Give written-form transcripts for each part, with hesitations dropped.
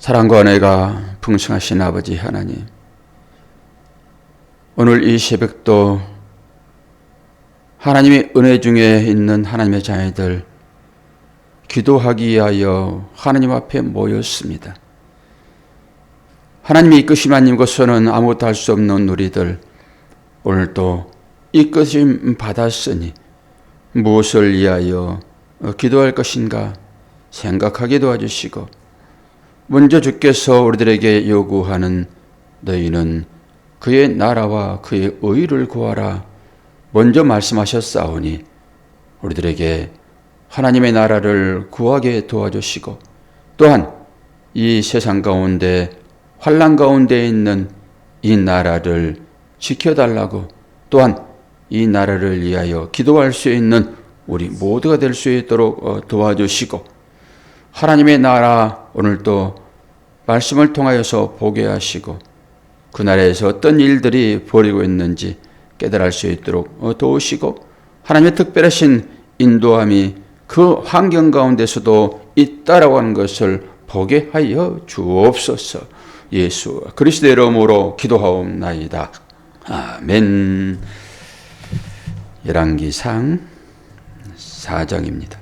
사랑과 은혜가 풍성하신 아버지 하나님, 오늘 이 새벽도 하나님의 은혜 중에 있는 하나님의 자녀들 기도하기 위하여 하나님 앞에 모였습니다. 하나님의 이끄심 아닌 것으로는 아무것도 할 수 없는 우리들, 오늘도 이끄심 받았으니 무엇을 위하여 기도할 것인가 생각하게 도와주시고, 먼저 주께서 우리들에게 요구하는 너희는 그의 나라와 그의 의를 구하라 먼저 말씀하셨사오니, 우리들에게 하나님의 나라를 구하게 도와주시고, 또한 이 세상 가운데 환난 가운데 있는 이 나라를 지켜달라고, 또한 이 나라를 위하여 기도할 수 있는 우리 모두가 될 수 있도록 도와주시고, 하나님의 나라 오늘도 말씀을 통하여서 보게 하시고, 그 나라에서 어떤 일들이 벌이고 있는지 깨달을 수 있도록 도우시고, 하나님의 특별하신 인도함이 그 환경 가운데서도 있다라고 하는 것을 보게 하여 주옵소서. 예수 그리스도의 이름으로 기도하옵나이다. 아멘. 열왕기상 4장입니다.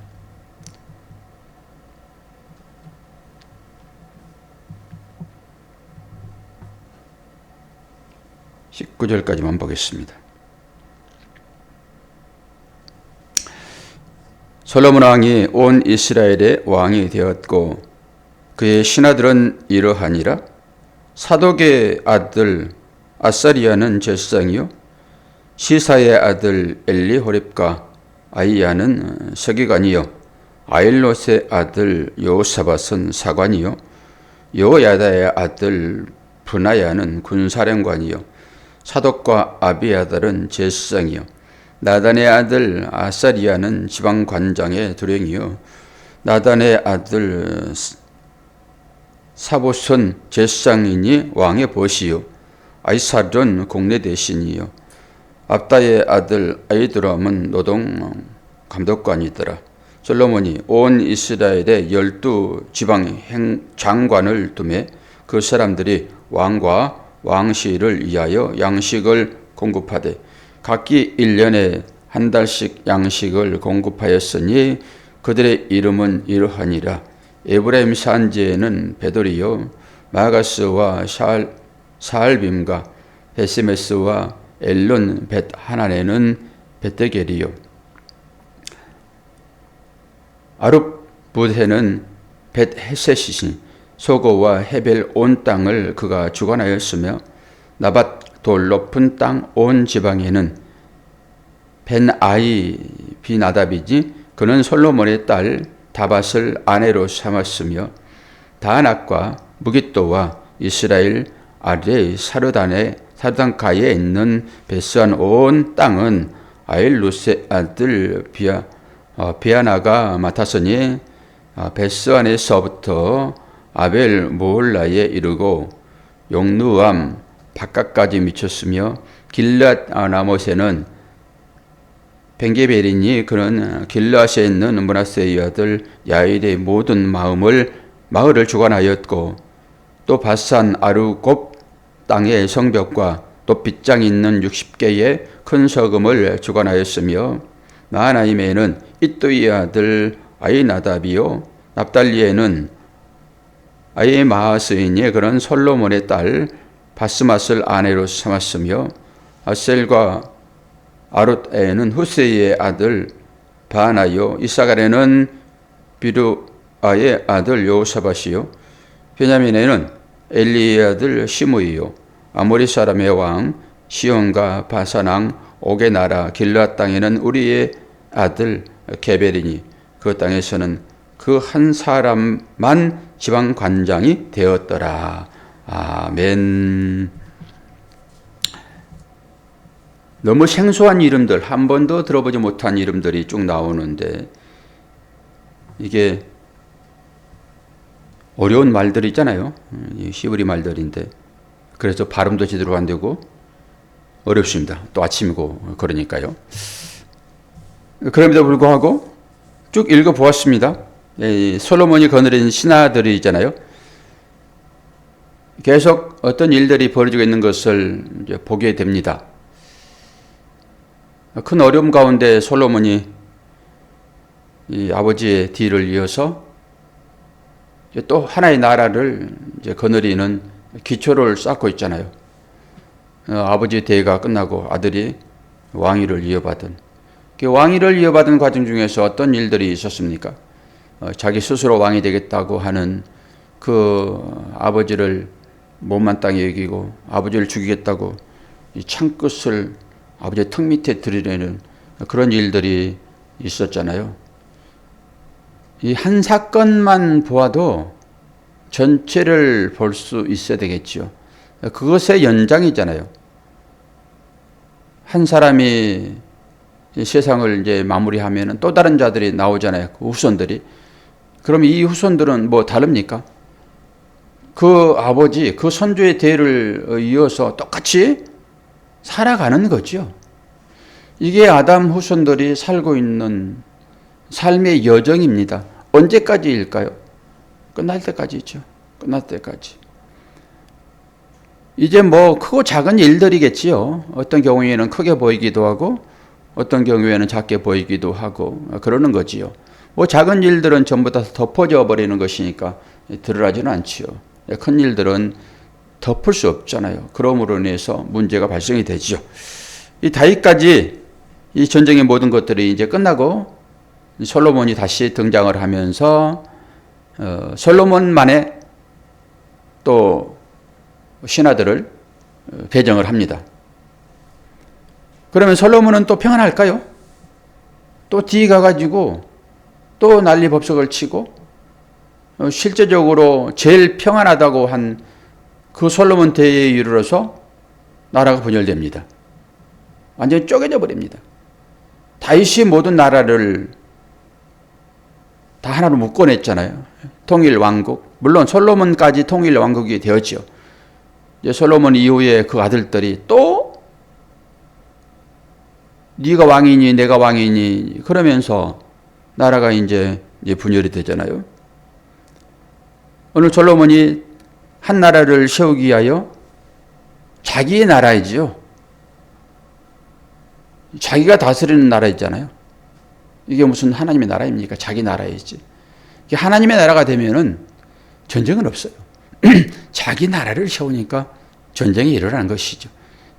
19절까지만 보겠습니다. 솔로몬 왕이 온 이스라엘의 왕이 되었고, 그의 신하들은 이러하니라. 사독의 아들 아사리야는 제사장이요, 시사의 아들 엘리호렙과 아이야는 서기관이요, 아일롯의 아들 여호사밧은 사관이요, 여호야다의 아들 브나야는 군사령관이요, 사독과 아비아달은 제사장이요, 나단의 아들 아사리야는 지방관장의 두령이요, 나단의 아들 사봇은 제사장이니 왕의 벗이요, 아이살은 공내 대신이요, 압다의 아들 아이드람은 노동 감독관이더라. 솔로몬이 온 이스라엘의 12지방 장관을 두매 그 사람들이 왕과 왕실을 위하여 양식을 공급하되, 각기 1년에 한 달씩 양식을 공급하였으니 그들의 이름은 이러하니라. 에브라임 산지에는 베돌이요, 마가스와 사알빔과 베세메스와 엘론 벳 하난에는 베테겔이요, 아룹붓에는 벳 헤셋이니 소고와 헤벨 온 땅을 그가 주관하였으며, 나밧 돌 높은 땅 온 지방에는 벤아이 비나답이지 그는 솔로몬의 딸 다밧을 아내로 삼았으며, 다낙과 무깃도와 이스라엘 아래의 사르단가에 있는 베스안 온 땅은 아일룻의 아들 비아나가 맡았으니, 베스안에서부터 아벨 모홀라에 이르고 용누암 바깥까지 미쳤으며, 길앗 나못에는 벤게벨이니 그는 길앗에 있는 므낫세의 아들 야일의 모든 마을을 주관하였고, 또 바산 아루곱 땅의 성벽과 또 빗장 있는 60개의 큰 서금을 주관하였으며, 마하나임에는 이또의 아들 아이나답이요, 납달리에는 아이마하스이니 그는 솔로몬의 딸 바스맛을 아내로 삼았으며, 아셀과 아롯에는 후세이의 아들 바나요, 이사갈에는 비루아의 아들 여호사밧이요, 베냐민에는 엘리의 아들 시므이요, 아모리 사람의 왕 시온과 바산 왕 옥의 나라 길앗 땅에는 우리의 아들 게벨이니 그 땅에서는 그 한 사람만 지방 관장이 되었더라. 아멘. 너무 생소한 이름들, 한 번도 들어보지 못한 이름들이 쭉 나오는데, 이게 어려운 말들 있잖아요. 히브리 말들인데, 그래서 발음도 제대로 안 되고 어렵습니다. 또 아침이고 그러니까요. 그럼에도 불구하고 쭉 읽어보았습니다. 솔로몬이 거느린 신하들이 있잖아요. 계속 어떤 일들이 벌어지고 있는 것을 이제 보게 됩니다. 큰 어려움 가운데 솔로몬이 이 아버지의 뒤를 이어서 또 하나의 나라를 이제 거느리는 기초를 쌓고 있잖아요. 아버지의 대가 끝나고 아들이 왕위를 이어받은, 그 왕위를 이어받은 과정 중에서 어떤 일들이 있었습니까? 자기 스스로 왕이 되겠다고 하는 그 아버지를 못마땅히 여기고 아버지를 죽이겠다고 이 창끝을 아버지의 턱 밑에 들이대는 그런 일들이 있었잖아요. 이 한 사건만 보아도 전체를 볼 수 있어야 되겠지요. 그것의 연장이잖아요. 한 사람이 세상을 이제 마무리하면 또 다른 자들이 나오잖아요. 그 후손들이. 그럼 이 후손들은 뭐 다릅니까? 그 아버지, 그 선조의 대를 이어서 똑같이 살아가는 거죠. 이게 아담 후손들이 살고 있는 삶의 여정입니다. 언제까지일까요? 끝날 때까지죠. 끝날 때까지. 이제 뭐 크고 작은 일들이겠지요. 어떤 경우에는 크게 보이기도 하고 어떤 경우에는 작게 보이기도 하고 그러는 거지요. 뭐 작은 일들은 전부 다 덮어져 버리는 것이니까 드러나지는 않지요. 큰 일들은 덮을 수 없잖아요. 그러므로 인해서 문제가 발생이 되죠. 이 다윗까지 이 전쟁의 모든 것들이 이제 끝나고 솔로몬이 다시 등장을 하면서 솔로몬만의 또 신하들을 배정을 합니다. 그러면 솔로몬은 또 평안할까요? 또 뒤에 가가지고 또 난리 법석을 치고 실제적으로 제일 평안하다고 한 그 솔로몬 때에 이르러서 나라가 분열됩니다. 완전히 쪼개져 버립니다. 다윗이 모든 나라를 다 하나로 묶어냈잖아요. 통일 왕국. 물론 솔로몬까지 통일 왕국이 되었죠. 이제 솔로몬 이후에 그 아들들이 또 네가 왕이니 내가 왕이니 그러면서 나라가 이제 분열이 되잖아요. 오늘 솔로몬이 한 나라를 세우기 위하여 자기의 나라이지요. 자기가 다스리는 나라 있잖아요. 이게 무슨 하나님의 나라입니까? 자기 나라이지. 하나님의 나라가 되면은 전쟁은 없어요. 자기 나라를 세우니까 전쟁이 일어나는 것이죠.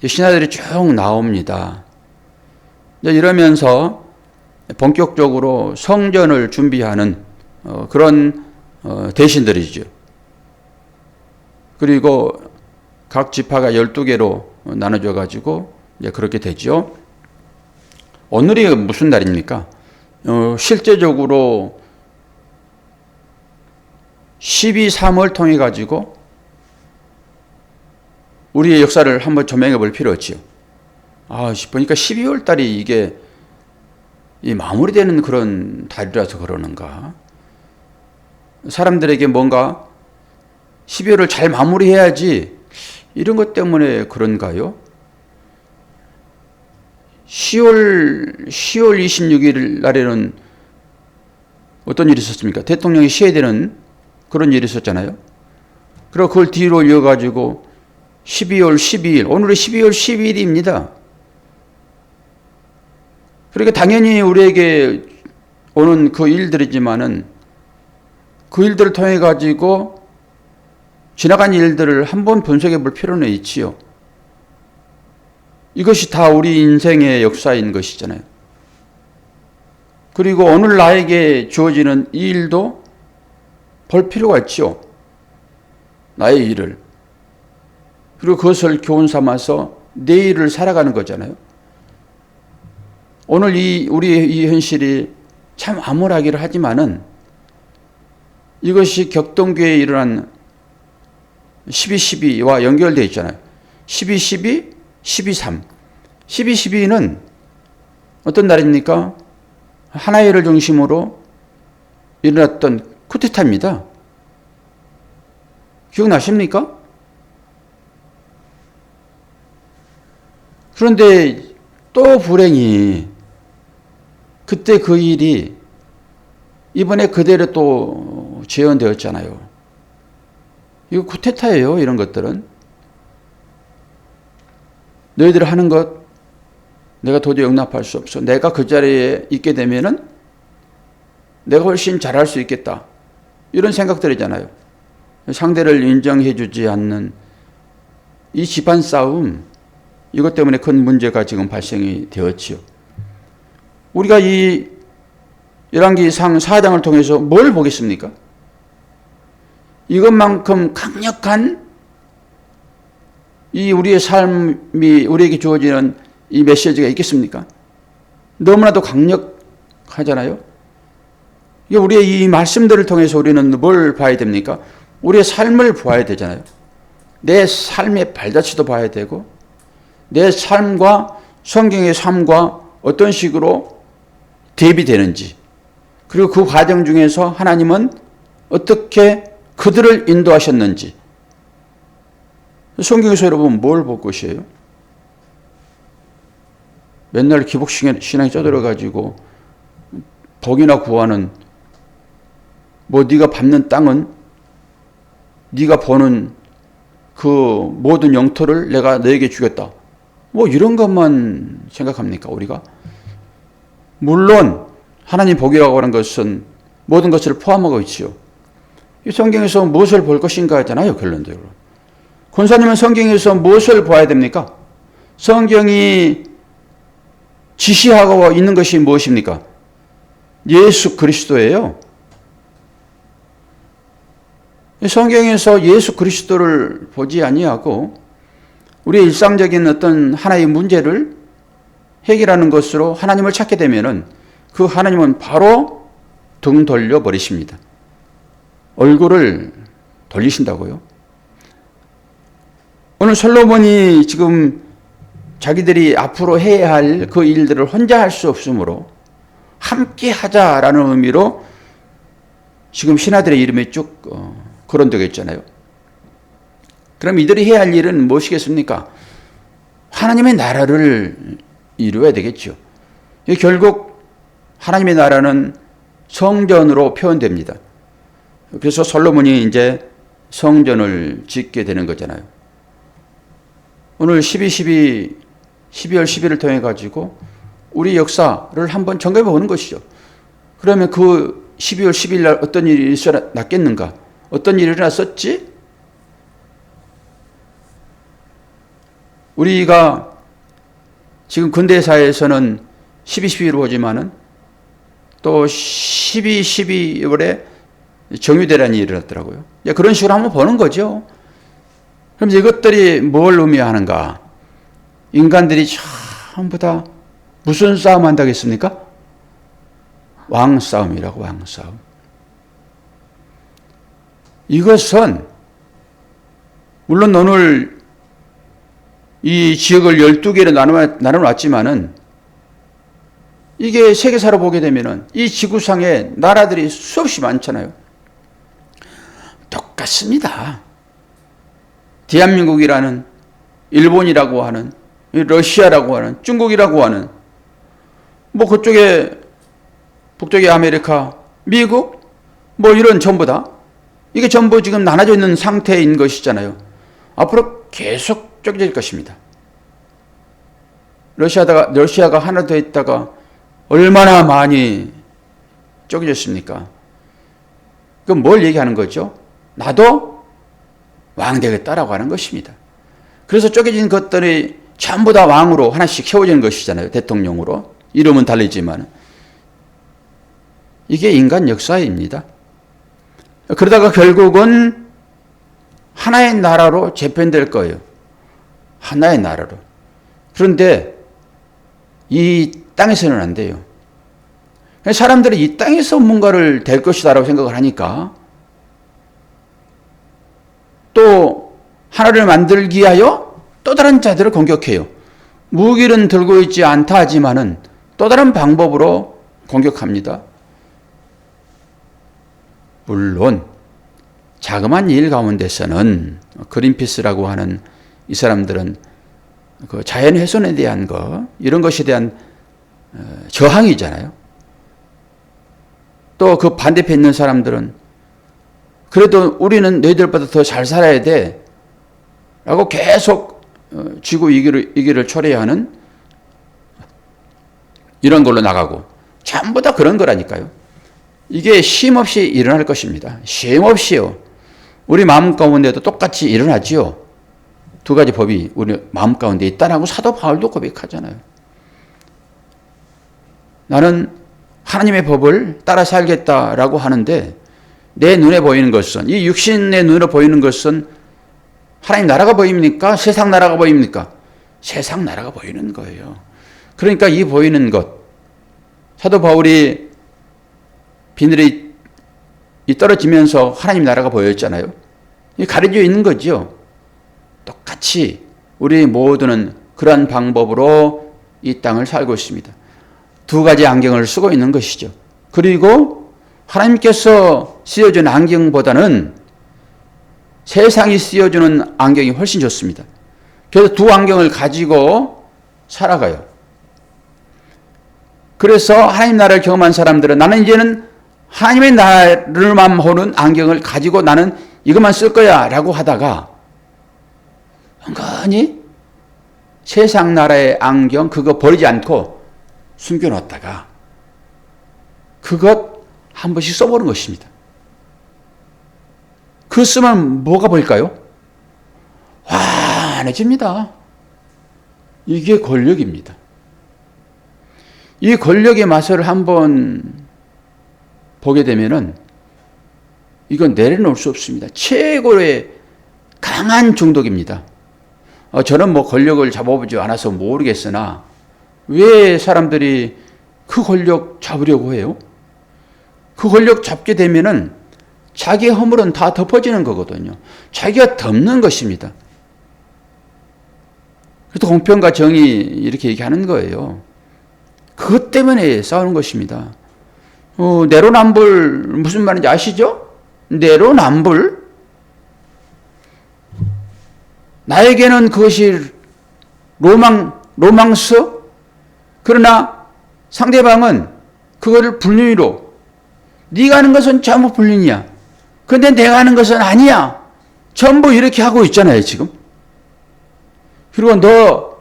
신하들이 쭉 나옵니다. 이러면서 본격적으로 성전을 준비하는 그런 대신들이죠. 그리고 각 지파가 12개로 나눠져 가지고 이제 그렇게 되죠. 오늘이 무슨 날입니까? 실제적으로 12.3을 통해 가지고 우리의 역사를 한번 조명해 볼 필요 없지요. 보니까 12월 달이 이게 마무리되는 그런 달이라서 그러는가? 사람들에게 뭔가 12월을 잘 마무리해야지 이런 것 때문에 그런가요? 10월 26일 날에는 어떤 일이 있었습니까? 대통령이 쉬어야 되는 그런 일이 있었잖아요. 그리고 그걸 뒤로 이어가지고 12월 12일, 오늘이 12월 12일입니다. 그러니까 당연히 우리에게 오는 그 일들이지만은 그 일들을 통해 가지고 지나간 일들을 한번 분석해 볼 필요는 있지요. 이것이 다 우리 인생의 역사인 것이잖아요. 그리고 오늘 나에게 주어지는 이 일도 볼 필요가 있지요. 나의 일을. 그리고 그것을 교훈 삼아서 내일을 살아가는 거잖아요. 오늘 우리의 이 현실이 참 암울하기를 하지만은 이것이 격동교회에 일어난 12.12와 연결되어 있잖아요. 12.12, 12.3. 12.12는 어떤 날입니까? 하나회를 중심으로 일어났던 쿠데타입니다. 기억나십니까? 그런데 또 불행히 그때 그 일이 이번에 그대로 또 재현되었잖아요. 이거 쿠데타예요. 이런 것들은. 너희들 하는 것 내가 도저히 용납할 수 없어. 내가 그 자리에 있게 되면은 내가 훨씬 잘할 수 있겠다. 이런 생각들이잖아요. 상대를 인정해 주지 않는 이 집안 싸움, 이것 때문에 큰 문제가 지금 발생이 되었지요. 우리가 이 열왕기상 4장을 통해서 뭘 보겠습니까? 이것만큼 강력한 이 우리의 삶이 우리에게 주어지는 이 메시지가 있겠습니까? 너무나도 강력하잖아요. 우리의 이 말씀들을 통해서 우리는 뭘 봐야 됩니까? 우리의 삶을 보아야 되잖아요. 내 삶의 발자취도 봐야 되고 내 삶과 성경의 삶과 어떤 식으로 대비되는지, 그리고 그 과정 중에서 하나님은 어떻게 그들을 인도하셨는지. 성경에서 여러분 뭘 볼 것이에요? 맨날 기복신앙에 쪄들어가지고 복이나 구하는, 뭐 네가 밟는 땅은 네가 버는 그 모든 영토를 내가 너에게 주겠다. 뭐 이런 것만 생각합니까 우리가? 물론 하나님 복이라고 하는 것은 모든 것을 포함하고 있지요. 이 성경에서 무엇을 볼 것인가 하잖아요. 결론적으로. 권사님은 성경에서 무엇을 봐야 됩니까? 성경이 지시하고 있는 것이 무엇입니까? 예수 그리스도예요. 성경에서 예수 그리스도를 보지 아니하고 우리의 일상적인 어떤 하나의 문제를 해결하는 것으로 하나님을 찾게 되면은 그 하나님은 바로 등 돌려 버리십니다. 얼굴을 돌리신다고요. 오늘 솔로몬이 지금 자기들이 앞으로 해야 할 그 일들을 혼자 할 수 없으므로 함께 하자라는 의미로 지금 신하들의 이름이 쭉 거론되어 있잖아요. 그럼 이들이 해야 할 일은 무엇이겠습니까? 하나님의 나라를 이루어야 되겠죠. 결국 하나님의 나라는 성전으로 표현됩니다. 그래서 솔로몬이 이제 성전을 짓게 되는 거잖아요. 오늘 12월 10일을 통해 가지고 우리 역사를 한번 점검해 보는 것이죠. 그러면 그 12월 10일 날 어떤 일이 일어났겠는가? 어떤 일이 일어났었지? 우리가 지금 근대사에서는 12.12를 보지만은 또 12.12월에 정유대라는 일이 일어났더라고요. 그런 식으로 한번 보는 거죠. 그럼 이것들이 뭘 의미하는가? 인간들이 전부 다 무슨 싸움 한다겠습니까? 왕싸움이라고, 왕싸움. 이것은 물론 오늘 이 지역을 12개로 나눠놨지만은 이게 세계사로 보게 되면은 이 지구상에 나라들이 수없이 많잖아요. 똑같습니다. 대한민국이라는, 일본이라고 하는, 러시아라고 하는, 중국이라고 하는, 뭐 그쪽에 북쪽의 아메리카, 미국, 뭐 이런 전부 다 이게 전부 지금 나눠져 있는 상태인 것이잖아요. 앞으로 계속 쪼개질 것입니다. 러시아가 하나 더 있다가 얼마나 많이 쪼개졌습니까? 그럼 뭘 얘기하는 거죠? 나도 왕 되겠다라고 하는 것입니다. 그래서 쪼개진 것들이 전부 다 왕으로 하나씩 세워지는 것이잖아요. 대통령으로. 이름은 다르지만. 이게 인간 역사입니다. 그러다가 결국은 하나의 나라로 재편될 거예요. 하나의 나라로. 그런데 이 땅에서는 안 돼요. 사람들이 이 땅에서 뭔가를 될 것이다라고 생각을 하니까 또 하나를 만들기 위하여 또 다른 자들을 공격해요. 무기는 들고 있지 않다 하지만은 또 다른 방법으로 공격합니다. 물론 자그마한 일 가운데서는 그린피스라고 하는 이 사람들은 그 자연훼손에 대한 이런 것에 대한 저항이잖아요. 또 그 반대편에 있는 사람들은 그래도 우리는 너희들보다 더 잘 살아야 돼. 라고 계속 지구 위기를 초래하는 이런 걸로 나가고 전부 다 그런 거라니까요. 이게 쉼없이 일어날 것입니다. 쉼없이요. 우리 마음 가운데도 똑같이 일어나지요. 두 가지 법이 우리 마음 가운데 있다라고 사도 바울도 고백하잖아요. 나는 하나님의 법을 따라 살겠다라고 하는데 내 눈에 보이는 것은, 이 육신의 눈으로 보이는 것은 하나님 나라가 보입니까? 세상 나라가 보입니까? 세상 나라가 보이는 거예요. 그러니까 이 보이는 것, 사도 바울이 비늘이 떨어지면서 하나님 나라가 보였잖아요. 가려져 있는 거죠. 똑같이 우리 모두는 그러한 방법으로 이 땅을 살고 있습니다. 두 가지 안경을 쓰고 있는 것이죠. 그리고 하나님께서 씌워준 안경보다는 세상이 씌워주는 안경이 훨씬 좋습니다. 그래서 두 안경을 가지고 살아가요. 그래서 하나님 나라를 경험한 사람들은 나는 이제는 하나님의 나라를만 보는 안경을 가지고 나는 이것만 쓸 거야 라고 하다가 은근히 세상 나라의 안경 그거 버리지 않고 숨겨놓았다가 그것 한 번씩 써보는 것입니다. 그 쓰면 뭐가 보일까요? 환해집니다. 이게 권력입니다. 이 권력의 맛을 한번 보게 되면은 이건 내려놓을 수 없습니다. 최고의 강한 중독입니다. 저는 뭐 권력을 잡아보지 않아서 모르겠으나 왜 사람들이 그 권력 잡으려고 해요? 그 권력 잡게 되면은 자기의 허물은 다 덮어지는 거거든요. 자기가 덮는 것입니다. 그래서 공평과 정의 이렇게 얘기하는 거예요. 그것 때문에 싸우는 것입니다. 내로남불 무슨 말인지 아시죠? 내로남불? 나에게는 그것이 로망스? 그러나 상대방은 그거를 불륜으로 네가 하는 것은 전부 불륜이야. 근데 내가 하는 것은 아니야. 전부 이렇게 하고 있잖아요, 지금. 그리고 너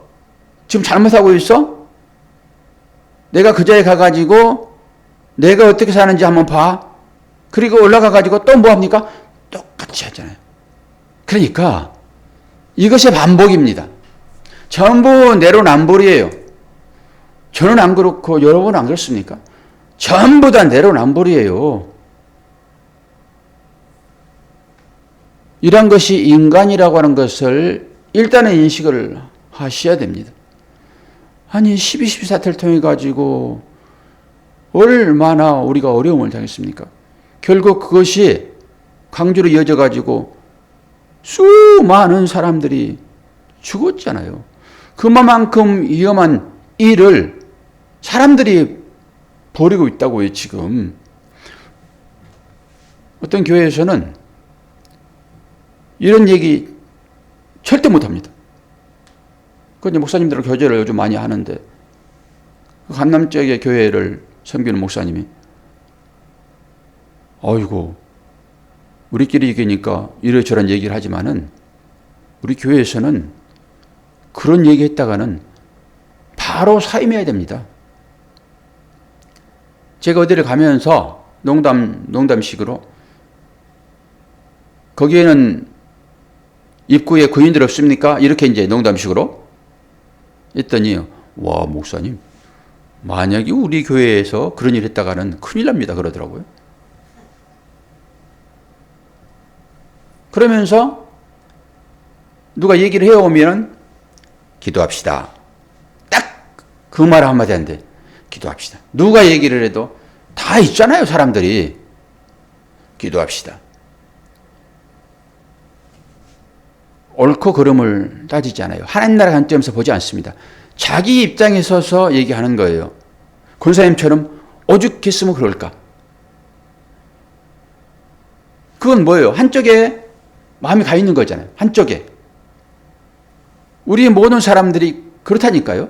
지금 잘못하고 있어? 내가 그 자리에 가가지고 내가 어떻게 사는지 한번 봐. 그리고 올라가가지고 또 뭐 합니까? 똑같이 하잖아요. 그러니까 이것의 반복입니다. 전부 내로남불이에요. 저는 안 그렇고 여러분은 안 그렇습니까? 전부 다 내로남불이에요. 이런 것이 인간이라고 하는 것을 일단은 인식을 하셔야 됩니다. 아니 12.12 사태를 통해 가지고 얼마나 우리가 어려움을 당했습니까? 결국 그것이 강주로 이어져 가지고 수많은 사람들이 죽었잖아요. 그만큼 위험한 일을 사람들이 벌이고 있다고요, 지금. 어떤 교회에서는 이런 얘기 절대 못합니다. 그 목사님들은 교제를 요즘 많이 하는데 강남 지역의 교회를 섬기는 목사님이 아이고 우리끼리 얘기니까 이러저런 얘기를 하지만은 우리 교회에서는 그런 얘기 했다가는 바로 사임해야 됩니다. 제가 어디를 가면서 농담식으로 거기에는 입구에 구인들 없습니까? 이렇게 이제 농담식으로 했더니 와 목사님 만약에 우리 교회에서 그런 일 했다가는 큰일 납니다 그러더라고요. 그러면서 누가 얘기를 해오면 기도합시다. 딱 그 말 한마디 한데 기도합시다. 누가 얘기를 해도 다 있잖아요 사람들이. 기도합시다. 옳고 그름을 따지지 않아요. 하나님 나라 관점에서 보지 않습니다. 자기 입장에 서서 얘기하는 거예요. 권사님처럼 오죽했으면 그럴까? 그건 뭐예요? 한쪽에 마음이 가 있는 거잖아요. 한쪽에. 우리 모든 사람들이 그렇다니까요.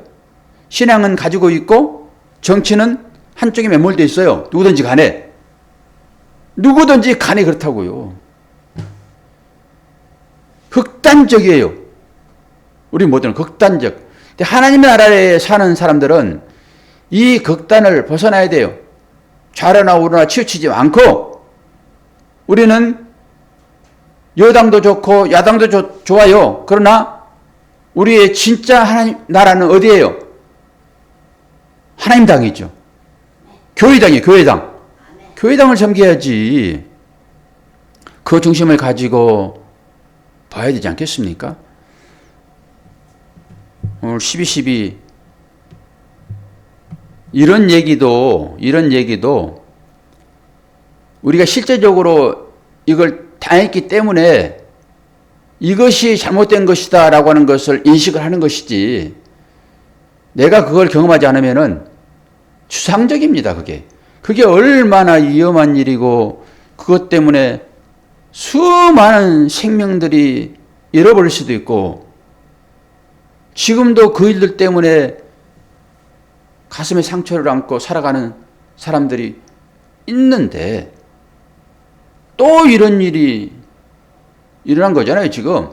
신앙은 가지고 있고 정치는 한쪽에 매몰되어 있어요. 누구든지 간에 그렇다고요. 극단적이에요. 우리 모두는 극단적. 근데 하나님의 나라에 사는 사람들은 이 극단을 벗어나야 돼요. 좌로나 우로나 치우치지 않고 우리는 여당도 좋고 야당도 좋아요. 그러나 우리의 진짜 하나님 나라는 어디예요? 하나님 당이죠. 교회당이에요. 교회당. 교회당을 섬겨야지. 그 중심을 가지고 봐야 되지 않겠습니까? 오늘 12.12 이런 얘기도 우리가 실제적으로 이걸 당했기 때문에 이것이 잘못된 것이다 라고 하는 것을 인식을 하는 것이지, 내가 그걸 경험하지 않으면은 추상적입니다. 그게 얼마나 위험한 일이고, 그것 때문에 수많은 생명들이 잃어버릴 수도 있고, 지금도 그 일들 때문에 가슴에 상처를 안고 살아가는 사람들이 있는데, 또 이런 일이 일어난 거잖아요, 지금.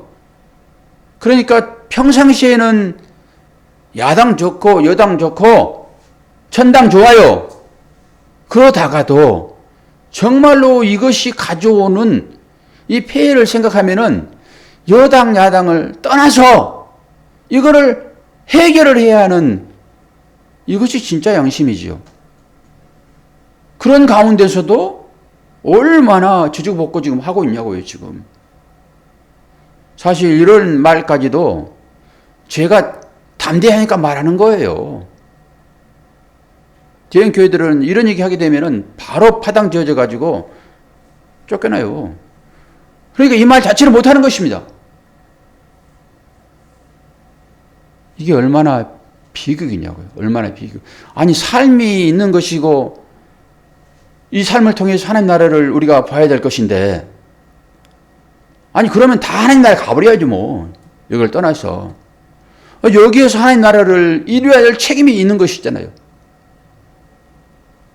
그러니까 평상시에는 야당 좋고 여당 좋고 천당 좋아요. 그러다가도 정말로 이것이 가져오는 이 폐해를 생각하면은 여당 야당을 떠나서 이거를 해결을 해야 하는, 이것이 진짜 양심이지요. 그런 가운데서도 얼마나 주죽볶고 지금 하고 있냐고요, 지금. 사실 이런 말까지도 제가 담대하니까 말하는 거예요. 대형 교회들은 이런 얘기 하게 되면은 바로 파당 지어져 가지고 쫓겨나요. 그러니까 이 말 자체를 못 하는 것입니다. 이게 얼마나 비극이냐고요. 얼마나 비극. 아니, 삶이 있는 것이고 이 삶을 통해서 하나님 나라를 우리가 봐야 될 것인데, 아니 그러면 다 하나님 나라에 가버려야지 뭐. 이걸 떠나서 여기에서 하나님 나라를 이루어야 할 책임이 있는 것이잖아요.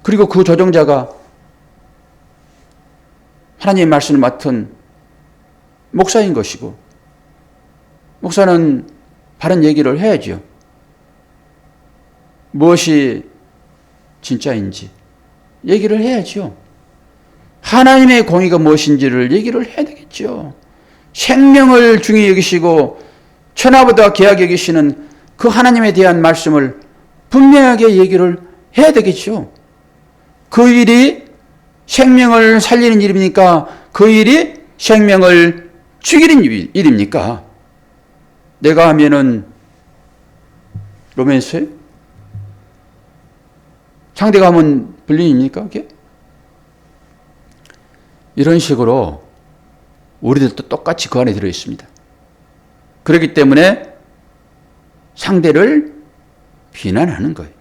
그리고 그 조정자가 하나님의 말씀을 맡은 목사인 것이고, 목사는 바른 얘기를 해야죠. 무엇이 진짜인지 얘기를 해야죠. 하나님의 공의가 무엇인지를 얘기를 해야 되겠죠. 생명을 중히 여기시고 천하보다 귀하게 여기시는 그 하나님에 대한 말씀을 분명하게 얘기를 해야 되겠죠. 그 일이 생명을 살리는 일입니까? 그 일이 생명을 죽이는 일입니까? 내가 하면은 로맨스예요? 상대가 하면 불륜입니까? 그게? 이런 식으로 우리들도 똑같이 그 안에 들어 있습니다. 그렇기 때문에 상대를 비난하는 거예요.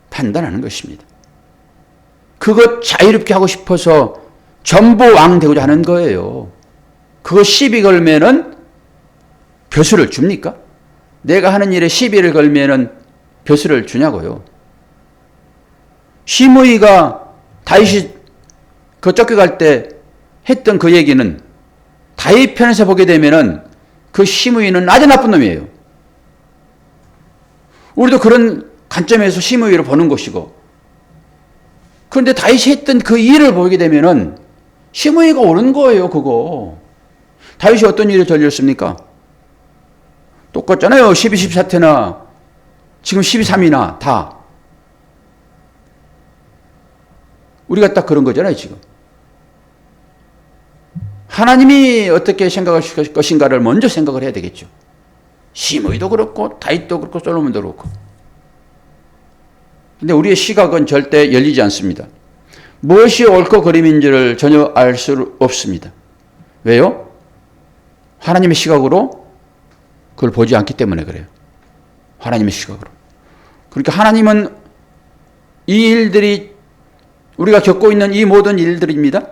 판단하는 것입니다. 그것 자유롭게 하고 싶어서 전부왕 되고자 하는 거예요. 그거 시비 걸면은 벼슬을 줍니까? 내가 하는 일에 시비를 걸면은 벼슬을 주냐고요. 시므이가 다윗이 그 쫓겨갈 때 했던 그 얘기는, 다윗 편에서 보게 되면은 그 시므이는 아주 나쁜 놈이에요. 우리도 그런 관점에서 시므이를 보는 것이고, 그런데 다윗이 했던 그 일을 보게 되면은 시므이가 옳은 거예요, 그거. 다윗이 어떤 일을 저질렀습니까? 똑같잖아요. 12, 14태나 지금 12.3이나 다. 우리가 딱 그런 거잖아요, 지금. 하나님이 어떻게 생각하실 것인가를 먼저 생각을 해야 되겠죠. 시므이도 그렇고 다윗도 그렇고 솔로몬도 그렇고. 근데 우리의 시각은 절대 열리지 않습니다. 무엇이 옳고 그름인지를 전혀 알 수 없습니다. 왜요? 하나님의 시각으로 그걸 보지 않기 때문에 그래요. 하나님의 시각으로. 그러니까 하나님은 이 일들이, 우리가 겪고 있는 이 모든 일들입니다.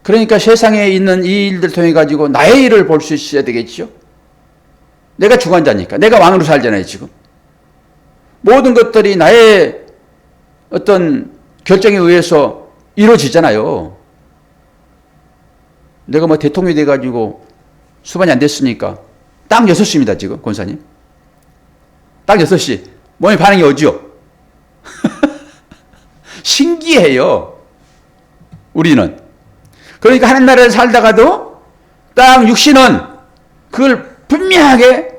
그러니까 세상에 있는 이 일들 통해 가지고 나의 일을 볼 수 있어야 되겠죠. 내가 주관자니까. 내가 왕으로 살잖아요, 지금. 모든 것들이 나의 어떤 결정에 의해서 이루어지잖아요. 내가 뭐 대통령이 돼가지고 수반이 안 됐으니까 딱 6시입니다 지금 권사님. 딱 6시. 몸의 반응이 오죠. 신기해요. 우리는. 그러니까 하나님 나라를 살다가도 딱 육신은 그걸 분명하게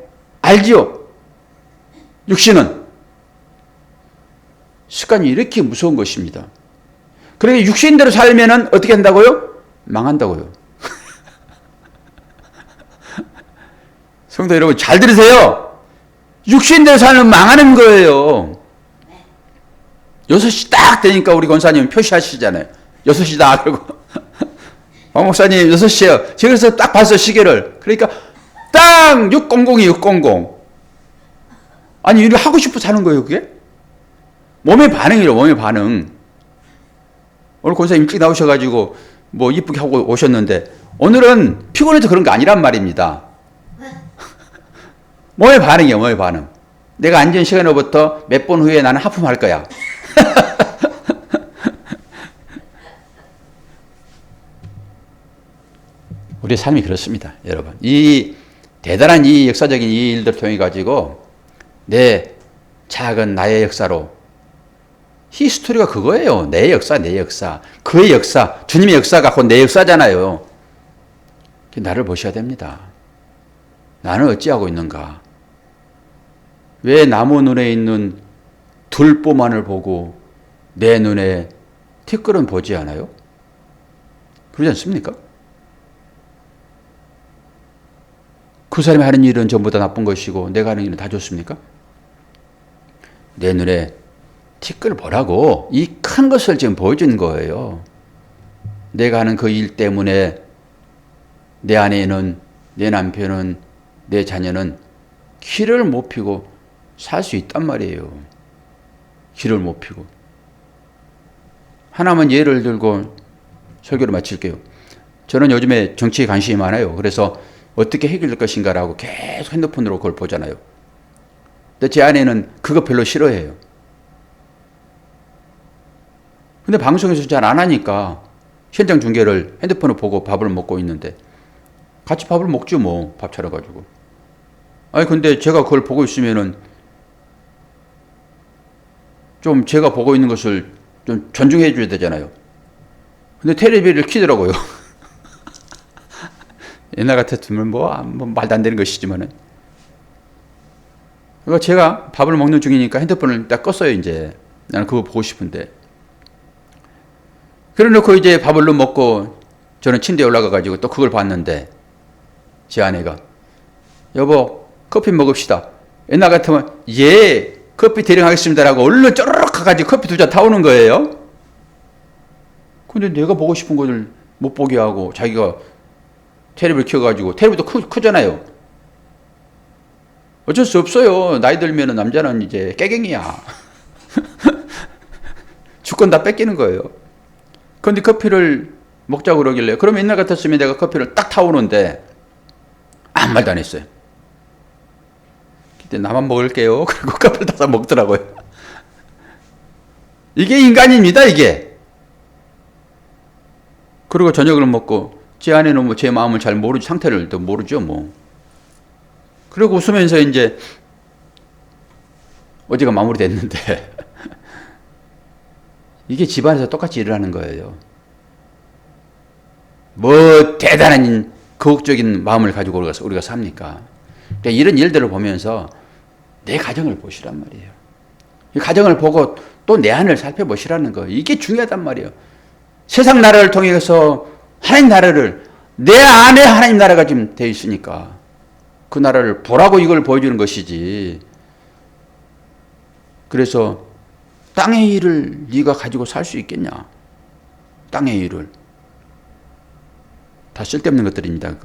알지요. 육신은. 습관이 이렇게 무서운 것입니다. 그러니까 육신대로 살면은 어떻게 한다고요? 망한다고요. 성도 여러분 잘 들으세요. 육신대로 살면 망하는 거예요. 6시 딱 되니까 우리 권사님 표시하시잖아요. 6시다. 그러고 황 목사님 6시에요. 제가 그래서 딱 봤어 시계를. 그러니까 딱 600이 600. 아니 일을 하고 싶어 사는 거예요 그게? 몸의 반응이래요. 몸의 반응. 오늘 권사님 일찍 나오셔가지고 뭐 이쁘게 하고 오셨는데 오늘은 피곤해서 그런 거 아니란 말입니다. 몸의 반응이에요. 몸의 반응. 내가 앉은 시간으로부터 몇 분 후에 나는 하품할 거야. 우리의 삶이 그렇습니다. 여러분. 이 대단한 이 역사적인 이 일들을 통해 가지고 내 작은 나의 역사로 히스토리가 그거예요. 내 역사, 내 역사. 그의 역사, 주님의 역사가 곧 내 역사잖아요. 나를 보셔야 됩니다. 나는 어찌하고 있는가? 왜 나무 눈에 있는 들보만을 보고 내 눈에 티끌은 보지 않아요? 그러지 않습니까? 그 사람이 하는 일은 전부 다 나쁜 것이고 내가 하는 일은 다 좋습니까? 내 눈에 티끌 보라고 이 큰 것을 지금 보여준 거예요. 내가 하는 그 일 때문에 내 아내는, 내 남편은, 내 자녀는 길을 못 피고 살 수 있단 말이에요. 길을 못 피고. 하나만 예를 들고 설교를 마칠게요. 저는 요즘에 정치에 관심이 많아요. 그래서 어떻게 해결될 것인가라고 계속 핸드폰으로 그걸 보잖아요. 근데 제 아내는 그거 별로 싫어해요. 근데 방송에서 잘 안 하니까 현장 중계를 핸드폰을 보고 밥을 먹고 있는데 같이 밥을 먹죠 뭐. 밥 차려가지고. 아니 근데 제가 그걸 보고 있으면은 좀 제가 보고 있는 것을 좀 존중해 줘야 되잖아요. 근데 텔레비를 켜더라고요. 옛날 같았으면 뭐 말도 안 되는 것이지만은. 그러니까 제가 밥을 먹는 중이니까 핸드폰을 딱 껐어요 이제. 나는 그거 보고 싶은데. 그래 놓고 이제 밥을 먹고 저는 침대에 올라가가지고 또 그걸 봤는데 제 아내가 여보 커피 먹읍시다. 옛날 같으면 예 커피 대령하겠습니다라고 얼른 쪼르륵 가가지고 커피 2잔 타오는 거예요. 근데 내가 보고 싶은 것을 못 보게 하고 자기가 텔레비를 켜가지고 텔레비도 크잖아요. 어쩔 수 없어요. 나이 들면 남자는 이제 깨갱이야. 주권 다 뺏기는 거예요. 근데 커피를 먹자고 그러길래 그럼 옛날 같았으면 내가 커피를 딱 타오는데 아무 말도 안 했어요. 그때 나만 먹을게요. 그리고 커피를 타서 먹더라고요. 이게 인간입니다 이게. 그리고 저녁을 먹고 제 아내는 뭐 제 마음을 잘 모르지 상태를 또 모르죠 뭐. 그리고 웃으면서 이제 어제가 마무리됐는데 이게 집안에서 똑같이 일어나는 거예요. 뭐 대단한 거국적인 마음을 가지고 우리가 삽니까? 그러니까 이런 일들을 보면서 내 가정을 보시란 말이에요. 이 가정을 보고 또 내 안을 살펴보시라는 거예요. 이게 중요하단 말이에요. 세상 나라를 통해서 하나님 나라를 내 안에 하나님 나라가 지금 되어 있으니까 그 나라를 보라고 이걸 보여주는 것이지. 그래서 땅의 일을 네가 가지고 살 수 있겠냐? 땅의 일을. 다 쓸데없는 것들입니다.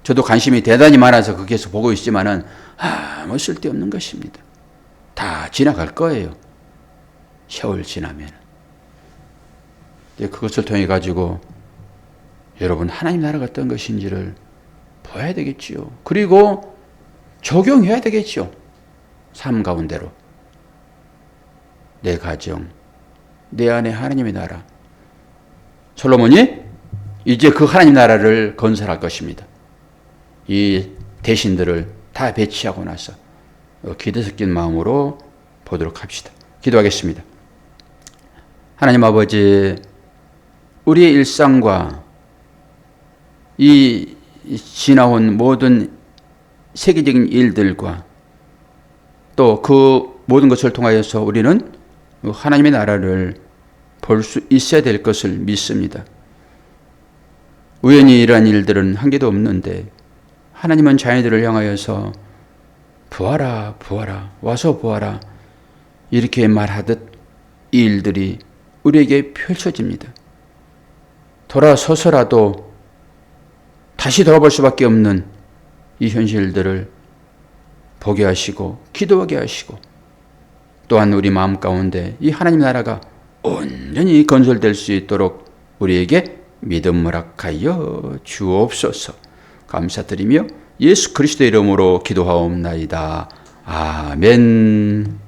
저도 관심이 대단히 많아서 거기에서 보고 있지만은 아무 쓸데없는 것입니다. 다 지나갈 거예요. 세월 지나면. 그것을 통해 가지고 여러분 하나님 나라가 어떤 것인지를 봐야 되겠지요. 그리고 적용해야 되겠지요. 삶 가운데로. 내 가정, 내 안에 하나님의 나라. 솔로몬이 이제 그 하나님 나라를 건설할 것입니다. 이 대신들을 다 배치하고 나서 기대 섞인 마음으로 보도록 합시다. 기도하겠습니다. 하나님 아버지, 우리의 일상과 이 지나온 모든 세계적인 일들과 또 그 모든 것을 통하여서 우리는 하나님의 나라를 볼 수 있어야 될 것을 믿습니다. 우연히 일어난 일들은 한 개도 없는데 하나님은 자녀들을 향하여서 부하라, 부하라, 와서 부하라 이렇게 말하듯 이 일들이 우리에게 펼쳐집니다. 돌아서서라도 다시 돌아볼 수밖에 없는 이 현실들을 보게 하시고 기도하게 하시고 또한 우리 마음 가운데 이 하나님 나라가 온전히 건설될 수 있도록 우리에게 믿음을 허락하여 주옵소서. 감사드리며 예수 그리스도의 이름으로 기도하옵나이다. 아멘.